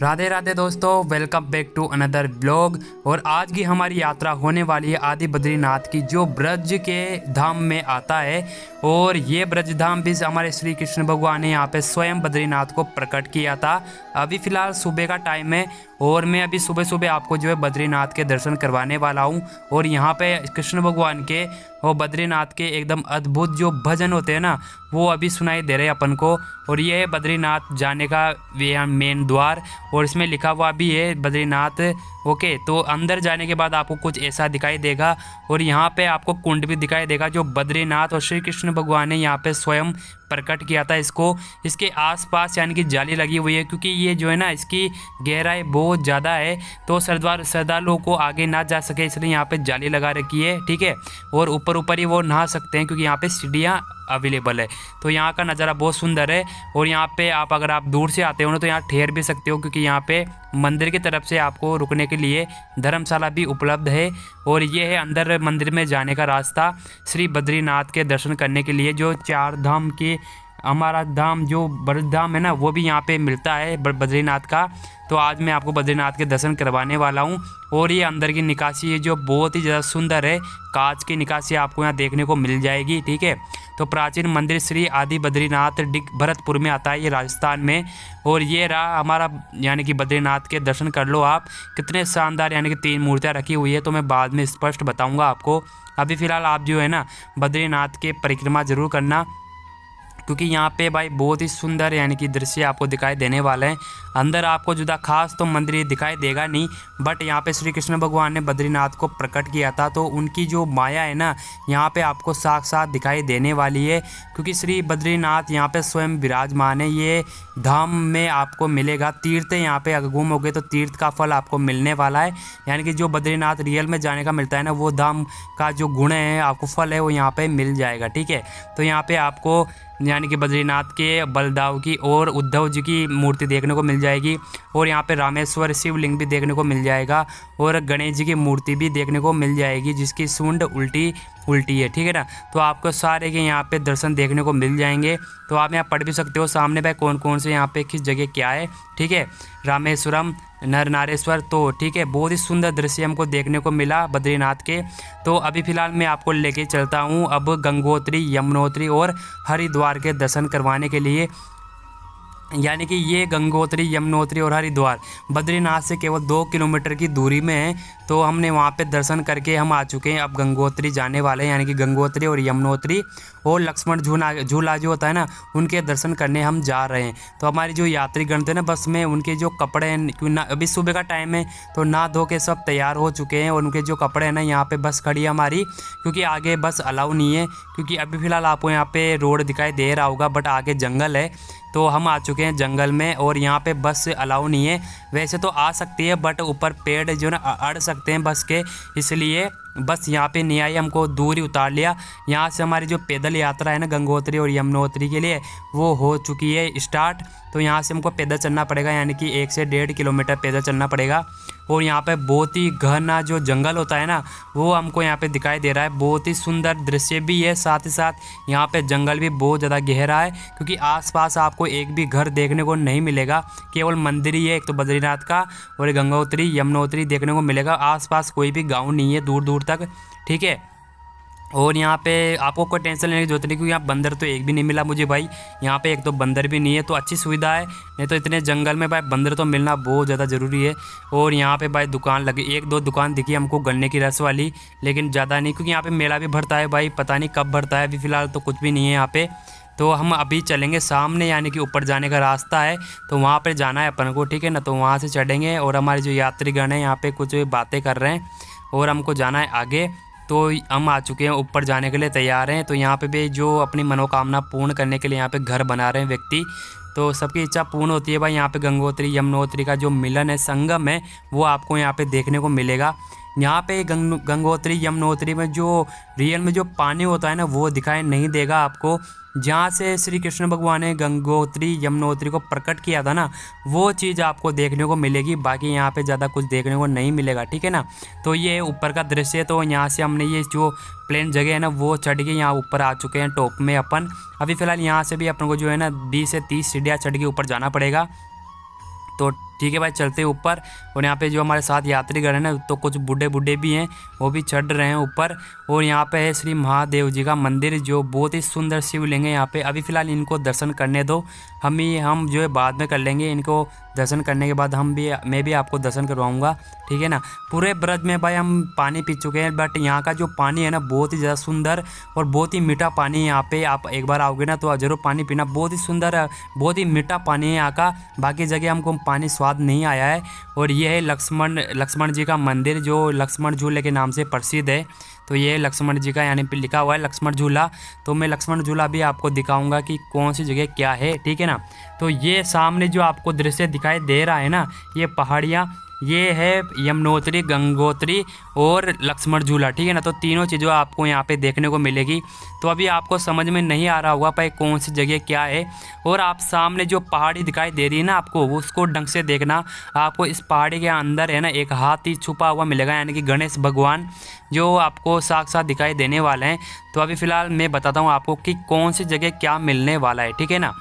राधे राधे दोस्तों, welcome back to another blog. और आज की हमारी यात्रा होने वाली है आदि बद्रीनाथ की, जो ब्रज के धाम में आता है। और ये ब्रज धाम भी हमारे श्री कृष्ण भगवान ने यहाँ पे स्वयं बद्रीनाथ को प्रकट किया था। अभी फ़िलहाल सुबह का टाइम है और मैं अभी सुबह सुबह आपको जो है बद्रीनाथ के दर्शन करवाने वाला हूँ। और यहाँ पे कृष्ण भगवान के और बद्रीनाथ के एकदम अद्भुत जो भजन होते हैं ना, वो अभी सुनाई दे रहे हैं अपन को। और ये है बद्रीनाथ जाने का मेन द्वार, और इसमें लिखा हुआ भी है बद्रीनाथ। ओके, तो अंदर जाने के बाद आपको कुछ ऐसा दिखाई देगा। और यहाँ पे आपको कुंड भी दिखाई देगा जो बद्रीनाथ और श्री कृष्ण भगवान ने यहाँ पे स्वयं प्रकट किया था इसको। इसके आसपास यानी कि जाली लगी हुई है, क्योंकि ये जो है ना, इसकी गहराई बहुत ज़्यादा है, तो श्रद्धालुओं को आगे ना जा सके, इसलिए यहाँ पे जाली लगा रखी है। ठीक है, और ऊपर ही वो नहा सकते हैं क्योंकि यहाँ पे सीढ़ियाँ अवेलेबल है। तो यहाँ का नज़ारा बहुत सुंदर है। और यहाँ पे आप अगर आप दूर से आते हो ना, तो यहाँ ठहर भी सकते हो, क्योंकि यहाँ पे मंदिर की तरफ से आपको रुकने के लिए धर्मशाला भी उपलब्ध है। और ये है अंदर मंदिर में जाने का रास्ता श्री बद्रीनाथ के दर्शन करने के लिए। जो चार धाम के हमारा धाम जो ब्रज धाम है ना, वो भी यहाँ पे मिलता है बद्रीनाथ का। तो आज मैं आपको बद्रीनाथ के दर्शन करवाने वाला हूँ। और ये अंदर की निकासी है जो बहुत ही ज़्यादा सुंदर है, कांच की निकासी आपको यहाँ देखने को मिल जाएगी। ठीक है, तो प्राचीन मंदिर श्री आदि बद्रीनाथ भरतपुर में आता है, ये राजस्थान में। और ये रहा हमारा यानी कि बद्रीनाथ के दर्शन कर लो आप। कितने शानदार यानी कि 3 मूर्तियाँ रखी हुई है, तो मैं बाद में स्पष्ट बताऊँगा आपको। अभी फ़िलहाल आप जो है ना बद्रीनाथ के परिक्रमा ज़रूर करना, क्योंकि यहाँ पे भाई बहुत ही सुंदर यानी कि दृश्य आपको दिखाई देने वाले हैं। अंदर आपको जुदा खास तो मंदिर दिखाई देगा नहीं, बट यहाँ पे श्री कृष्ण भगवान ने बद्रीनाथ को प्रकट किया था, तो उनकी जो माया है ना, यहाँ पे आपको साक्षात दिखाई देने वाली है। क्योंकि श्री बद्रीनाथ यहाँ पे स्वयं विराजमान है। ये धाम में आपको मिलेगा तीर्थ, यहाँ पे अगर घूमोगे तो तीर्थ का फल आपको मिलने वाला है। यानी कि जो बद्रीनाथ रियल में जाने का मिलता है ना, वो धाम का जो गुण है, आपको फल है, वो यहाँ पे मिल जाएगा। ठीक है, तो यहाँ पे आपको यानी कि बद्रीनाथ के बलदाव की और उद्धव जी की मूर्ति देखने को मिल जाएगी। और यहाँ पे रामेश्वर शिवलिंग भी देखने को मिल जाएगा, और गणेश जी की मूर्ति भी देखने को मिल जाएगी जिसकी सूंड उल्टी है। ठीक है ना, तो आपको सारे के यहाँ पे दर्शन देखने को मिल जाएंगे। तो आप यहाँ पढ़ भी सकते हो सामने भाई कौन कौन से यहाँ पे किस जगह क्या है। ठीक है, रामेश्वरम नरनारेश्वर। तो ठीक है, बहुत ही सुंदर दृश्य हमको देखने को मिला बद्रीनाथ के। तो अभी फ़िलहाल मैं आपको लेके चलता हूँ अब गंगोत्री, यमुनोत्री और हरिद्वार के दर्शन करवाने के लिए। यानी कि ये गंगोत्री, यमुनोत्री और हरिद्वार बद्रीनाथ से केवल 2 किलोमीटर की दूरी में है। तो हमने वहाँ पे दर्शन करके हम आ चुके हैं, अब गंगोत्री जाने वाले हैं। यानी कि गंगोत्री और यमुनोत्री और लक्ष्मण झूला जो होता है ना, उनके दर्शन करने हम जा रहे हैं। तो हमारी जो यात्रीगण थे ना बस में, उनके जो कपड़े हैं, अभी सुबह का टाइम है तो नहा धो के सब तैयार हो चुके हैं। और उनके जो कपड़े हैं ना, यहाँ पे बस खड़ी है हमारी, क्योंकि आगे बस अलाउ नहीं है। क्योंकि अभी फ़िलहाल आपको यहाँ पे रोड दिखाई दे रहा होगा, बट आगे जंगल है, तो हम आ चुके हैं जंगल में। और यहाँ पे बस अलाउ नहीं है, वैसे तो आ सकती है, बट ऊपर पेड़ जो ना अड़ सकते हैं बस के, इसलिए बस यहाँ पे नहीं आई, हमको दूर ही उतार लिया। यहाँ से हमारी जो पैदल यात्रा है ना गंगोत्री और यमुनोत्री के लिए, वो हो चुकी है स्टार्ट। तो यहाँ से हमको पैदल चलना पड़ेगा, यानी कि 1 से 1.5 किलोमीटर पैदल चलना पड़ेगा। और यहाँ पे बहुत ही घना जो जंगल होता है ना, वो हमको यहाँ पे दिखाई दे रहा है। बहुत ही सुंदर दृश्य भी है, साथ ही साथ यहाँ पे जंगल भी बहुत ज़्यादा गहरा है, क्योंकि आसपास आपको एक भी घर देखने को नहीं मिलेगा, केवल मंदिर ही है एक तो बद्रीनाथ का, और गंगोत्री यमुनोत्री देखने को मिलेगा। आसपास कोई भी गाँव नहीं है दूर दूर तक। ठीक है, और यहाँ पे आपको कोई टेंशन लेने की जरूरत नहीं, क्योंकि यहाँ बंदर तो एक भी नहीं मिला मुझे भाई। यहाँ पे एक तो बंदर भी नहीं है, तो अच्छी सुविधा है। नहीं तो इतने जंगल में भाई बंदर तो मिलना बहुत ज़्यादा ज़रूरी है। और यहाँ पे भाई दुकान लगी, 1-2 दुकान दिखी हमको गन्ने की रस वाली, लेकिन ज़्यादा नहीं, क्योंकि यहाँ पे मेला भी भरता है भाई, पता नहीं कब भरता है। अभी फ़िलहाल तो कुछ भी नहीं है यहाँ पे। तो हम अभी चलेंगे सामने, यानी कि ऊपर जाने का रास्ता है, तो वहाँ पर जाना है अपन को। ठीक है ना, तो वहाँ से चढ़ेंगे। और हमारे जो यात्रीगण हैं यहाँ पर कुछ बातें कर रहे हैं, और हमको जाना है आगे। तो हम आ चुके हैं, ऊपर जाने के लिए तैयार हैं। तो यहाँ पे भी जो अपनी मनोकामना पूर्ण करने के लिए यहाँ पे घर बना रहे हैं व्यक्ति, तो सबकी इच्छा पूर्ण होती है भाई। यहाँ पे गंगोत्री यमुनोत्री का जो मिलन है, संगम है, वो आपको यहाँ पे देखने को मिलेगा। यहाँ पे गंगोत्री यमुनोत्री में जो रियल में जो पानी होता है ना, वो दिखाई नहीं देगा आपको। जहाँ से श्री कृष्ण भगवान ने गंगोत्री यमुनोत्री को प्रकट किया था ना, वो चीज़ आपको देखने को मिलेगी। बाकी यहाँ पे ज़्यादा कुछ देखने को नहीं मिलेगा। ठीक है ना, तो ये ऊपर का दृश्य है। तो यहाँ से हमने ये जो प्लेन जगह है ना, वो चढ़ के यहाँ ऊपर आ चुके हैं टॉप में अपन। अभी फ़िलहाल यहाँ से भी अपन को जो है ना 20 से 30 सीढ़ियाँ चढ़ के ऊपर जाना पड़ेगा। तो ठीक है भाई, चलते ऊपर। और यहाँ पे जो हमारे साथ यात्रीगण है ना, तो कुछ बूढ़े बूढ़े भी हैं, वो भी चढ़ रहे हैं ऊपर। और यहाँ पे है श्री महादेव जी का मंदिर, जो बहुत ही सुंदर शिवलिंग है यहाँ पे। अभी फ़िलहाल इनको दर्शन करने दो, हम जो है बाद में कर लेंगे। इनको दर्शन करने के बाद मैं भी आपको दर्शन करवाऊँगा, ठीक है ना। पूरे ब्रज में भाई हम पानी पी चुके हैं, बट यहाँ का जो पानी है ना बहुत ही ज़्यादा सुंदर और बहुत ही मीठा पानी है यहाँ पे। आप एक बार आओगे ना तो ज़रूर पानी पीना, बहुत ही सुंदर है, बहुत ही मीठा पानी है यहाँ का। बाकी जगह हमको पानी स्वाद नहीं आया है। और ये है लक्ष्मण जी का मंदिर, जो लक्ष्मण झूले के नाम से प्रसिद्ध है। तो ये लक्ष्मण जी का यानी पे लिखा हुआ है लक्ष्मण झूला। तो मैं लक्ष्मण झूला भी आपको दिखाऊंगा कि कौन सी जगह क्या है, ठीक है ना। तो ये सामने जो आपको दृश्य दिखाई दे रहा है ना, ये पहाड़ियाँ, ये है यमुनोत्री, गंगोत्री और लक्ष्मण झूला, ठीक है ना। तो तीनों चीज़ों आपको यहाँ पे देखने को मिलेगी। तो अभी आपको समझ में नहीं आ रहा होगा भाई कौन सी जगह क्या है। और आप सामने जो पहाड़ी दिखाई दे रही है ना आपको, उसको ढंग से देखना। आपको इस पहाड़ी के अंदर है ना एक हाथी छुपा हुआ मिलेगा, यानी कि गणेश भगवान, जो आपको साक्षात दिखाई देने वाले हैं। तो अभी फ़िलहाल मैं बताता हूँ आपको कि कौन सी जगह क्या मिलने वाला है, ठीक है ना।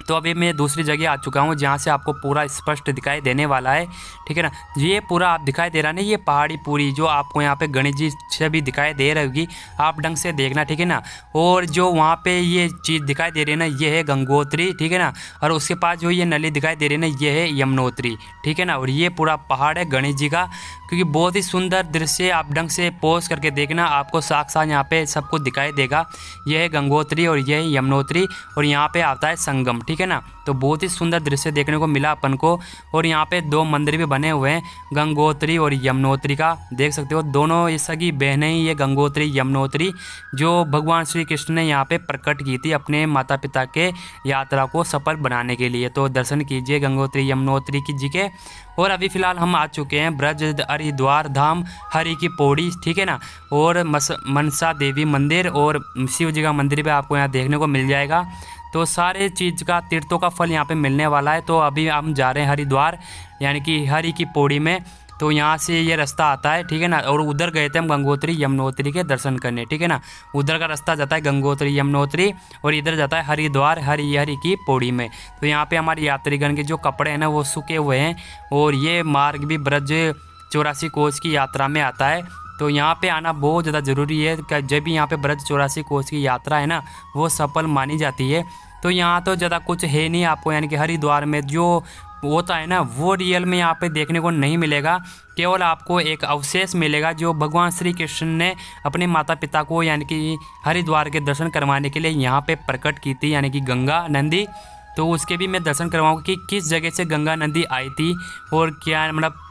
तो अभी मैं दूसरी जगह आ चुका हूँ जहाँ से आपको पूरा स्पष्ट दिखाई देने वाला है, ठीक है ना। ये पूरा आप दिखाई दे रहा है ना, ये पहाड़ी पूरी जो आपको यहाँ पे गणेश जी से भी दिखाई दे रही होगी, आप ढंग से देखना, ठीक है ना। और जो वहाँ पे ये चीज़ दिखाई दे रही है ना, ये है गंगोत्री, ठीक है ना। और उसके पास जो ये नली दिखाई दे रही है ना, ये है यमुनोत्री, ठीक है ना। और ये पूरा पहाड़ है गणेश जी का, क्योंकि बहुत ही सुंदर दृश्य, आप ढंग से पोज करके देखना, आपको साक्षात यहाँ पे सब कुछ दिखाई देगा। यह है गंगोत्री और यह है यमुनोत्री, और यहाँ पे आता है संगम, ठीक है ना। तो बहुत ही सुंदर दृश्य देखने को मिला अपन को। और यहाँ पे दो मंदिर भी बने हुए हैं, गंगोत्री और यमुनोत्री का, देख सकते हो। दोनों ये सगी बहनें ही, ये गंगोत्री यमुनोत्री, जो भगवान श्री कृष्ण ने यहाँ पे प्रकट की थी अपने माता पिता के यात्रा को सफल बनाने के लिए। तो दर्शन कीजिए गंगोत्री यमुनोत्री की जी के। और अभी फ़िलहाल हम आ चुके हैं ब्रज हरिद्वार धाम, हरि की पौड़ी, ठीक है ना। और मनसा देवी मंदिर और शिव जी का मंदिर भी आपको यहाँ देखने को मिल जाएगा। तो सारे चीज़ का, तीर्थों का फल यहाँ पे मिलने वाला है। तो अभी हम जा रहे हैं हरिद्वार, यानी कि हरि की पौड़ी में। तो यहाँ से ये रास्ता आता है, ठीक है ना। और उधर गए थे हम गंगोत्री यमुनोत्री के दर्शन करने, ठीक है ना। उधर का रास्ता जाता है गंगोत्री यमुनोत्री, और इधर जाता है हरिद्वार हरि की पौड़ी में। तो यहाँ पे हमारे यात्रीगण के जो कपड़े हैं ना वो सूखे हुए हैं। और ये मार्ग भी ब्रज 84 कोस की यात्रा में आता है। तो यहाँ पे आना बहुत ज़्यादा ज़रूरी है, जब भी यहाँ पे ब्रज 84 कोस की यात्रा है ना वो सफल मानी जाती है। तो यहाँ तो ज़्यादा कुछ है नहीं आपको, यानी कि हरिद्वार में जो होता है ना वो रियल में यहाँ पे देखने को नहीं मिलेगा। केवल आपको एक अवशेष मिलेगा जो भगवान श्री कृष्ण ने अपने माता पिता को, यानी कि हरिद्वार के दर्शन करवाने के लिए यहाँ पे प्रकट की थी, यानी कि गंगा नदी। तो उसके भी मैं दर्शन करवाऊँगा कि किस जगह से गंगा नदी आई थी और क्या मतलब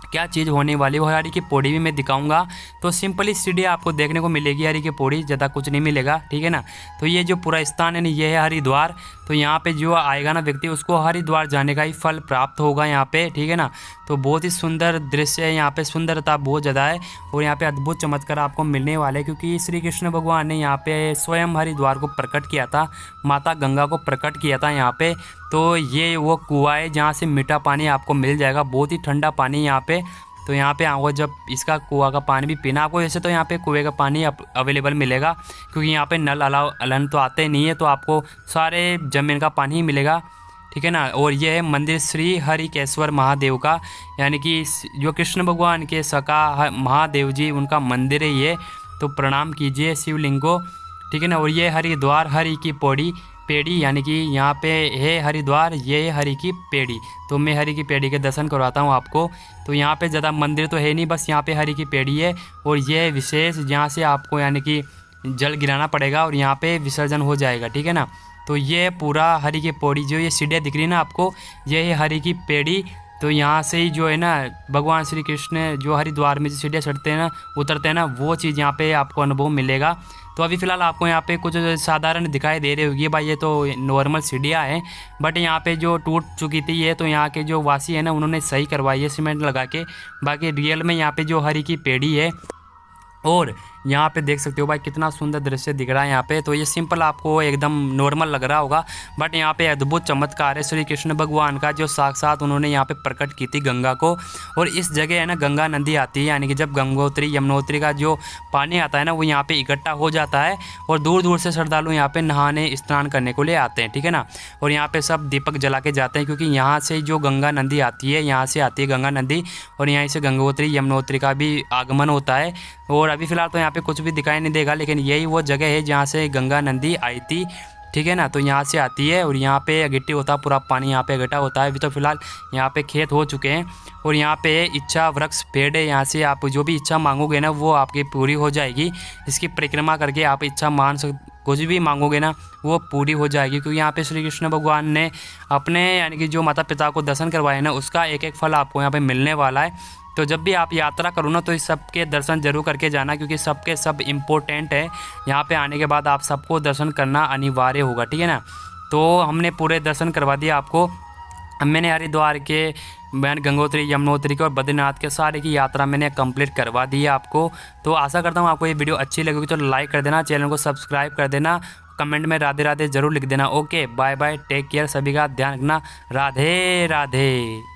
क्या चीज़ होने वाली है। हरि की पौड़ी भी मैं दिखाऊंगा। तो सिंपली सीढ़ी आपको देखने को मिलेगी हरि की पौड़ी, ज़्यादा कुछ नहीं मिलेगा, ठीक है ना। तो ये जो पूरा स्थान है ना, ये है हरिद्वार। तो यहाँ पे जो आएगा ना व्यक्ति, उसको हरिद्वार जाने का ही फल प्राप्त होगा यहाँ पे, ठीक है ना। तो बहुत ही सुंदर दृश्य है यहाँ पे, सुंदरता बहुत ज़्यादा है। और यहाँ पे अद्भुत चमत्कार आपको मिलने वाले, क्योंकि श्री कृष्ण भगवान ने यहाँ पे स्वयं हरिद्वार को प्रकट किया था, माता गंगा को प्रकट किया था यहाँ पे। तो ये वो कुआं है जहाँ से मीठा पानी आपको मिल जाएगा, बहुत ही ठंडा पानी यहाँ पे। तो यहाँ पे आओ, जब इसका कुआं का पानी भी पीना आपको, वैसे तो यहाँ पे कुएं का पानी अवेलेबल मिलेगा, क्योंकि यहाँ पे नल अलन तो आते नहीं है, तो आपको सारे जमीन का पानी ही मिलेगा, ठीक है ना। और ये है मंदिर श्री हरिकेश्वर महादेव का, यानी कि जो कृष्ण भगवान के सखा महादेव जी, उनका मंदिर है ये। तो प्रणाम कीजिए शिवलिंग को, ठीक है ना। और ये हरिद्वार हरि की पेड़ी, यानी कि यहाँ पे है हरिद्वार, ये है हरि की पेड़ी। तो मैं हरि की पेड़ी के दर्शन करवाता हूँ आपको। तो यहाँ पे ज़्यादा मंदिर तो है नहीं, बस यहाँ पे हरि की पेड़ी है। और ये विशेष जहाँ से आपको यानी कि जल गिराना पड़ेगा और यहाँ पे विसर्जन हो जाएगा, ठीक है ना। तो ये पूरा हरि की पौड़ी, जो ये सीढ़ियाँ दिख रही है ना आपको, ये है हरि की पेड़ी। तो यहाँ से ही जो है ना भगवान श्री कृष्ण जो हरिद्वार में जो सीढ़ियाँ चढ़ते हैं ना, उतरते हैं ना, वो चीज़ यहाँ पे आपको अनुभव मिलेगा। तो अभी फ़िलहाल आपको यहाँ पे कुछ साधारण दिखाई दे रही होगी भाई, ये तो नॉर्मल सीढ़ियाँ हैं, बट यहाँ पे जो टूट चुकी थी ये, तो यहाँ के जो वासी है ना उन्होंने सही करवाई है सीमेंट लगा के। बाकी रियल में यहाँ पे जो हरि की पेड़ी है। और यहाँ पे देख सकते हो भाई कितना सुंदर दृश्य दिख रहा है यहाँ पे। तो ये सिंपल आपको एकदम नॉर्मल लग रहा होगा, बट यहाँ पे अद्भुत चमत्कार है श्री कृष्ण भगवान का, जो साक्षात उन्होंने यहाँ पे प्रकट की थी गंगा को। और इस जगह है ना गंगा नदी आती है, यानी कि जब गंगोत्री यमुनोत्री का जो पानी आता है ना वो यहाँ पे इकट्ठा हो जाता है और दूर दूर से श्रद्धालु यहाँ पे नहाने स्नान करने को ले आते हैं, ठीक है ना। और यहाँ पे सब दीपक जला के जाते हैं, क्योंकि यहाँ से जो गंगा नदी आती है, यहाँ से आती है गंगा नदी, और यहाँ से गंगोत्री यमुनोत्री का भी आगमन होता है। और अभी फ़िलहाल तो यहाँ पे कुछ भी दिखाई नहीं देगा, लेकिन यही वो जगह है जहाँ से गंगा नदी आई थी, ठीक है ना। तो यहाँ से आती है और यहाँ पे गिट्टी होता है, पूरा पानी यहाँ पे इकट्ठा होता है। अभी तो फिलहाल यहाँ पे खेत हो चुके हैं और यहाँ पे इच्छा वृक्ष पेड़ है, यहाँ से आप जो भी इच्छा मांगोगे ना वो आपकी पूरी हो जाएगी। इसकी परिक्रमा करके आप इच्छा मान कुछ भी मांगोगे ना वो पूरी हो जाएगी, क्योंकि यहाँ पे श्री कृष्ण भगवान ने अपने यानी कि जो माता पिता को दर्शन करवाए ना उसका एक एक फल आपको यहाँ पे मिलने वाला है। तो जब भी आप यात्रा करो ना तो इस सबके दर्शन जरूर करके जाना, क्योंकि सबके सब इम्पोर्टेंट है। यहाँ पे आने के बाद आप सबको दर्शन करना अनिवार्य होगा, ठीक है ना। तो हमने पूरे दर्शन करवा दिए आपको। मैंने हरिद्वार के, मैंने गंगोत्री यमुनोत्री के और बद्रीनाथ के सारे की यात्रा मैंने कंप्लीट करवा दी है आपको। तो आशा करता हूँ आपको ये वीडियो अच्छी लगेगी, तो लाइक कर देना, चैनल को सब्सक्राइब कर देना, कमेंट में राधे राधे ज़रूर लिख देना। Okay bye bye, take care, सभी का ध्यान रखना, राधे राधे।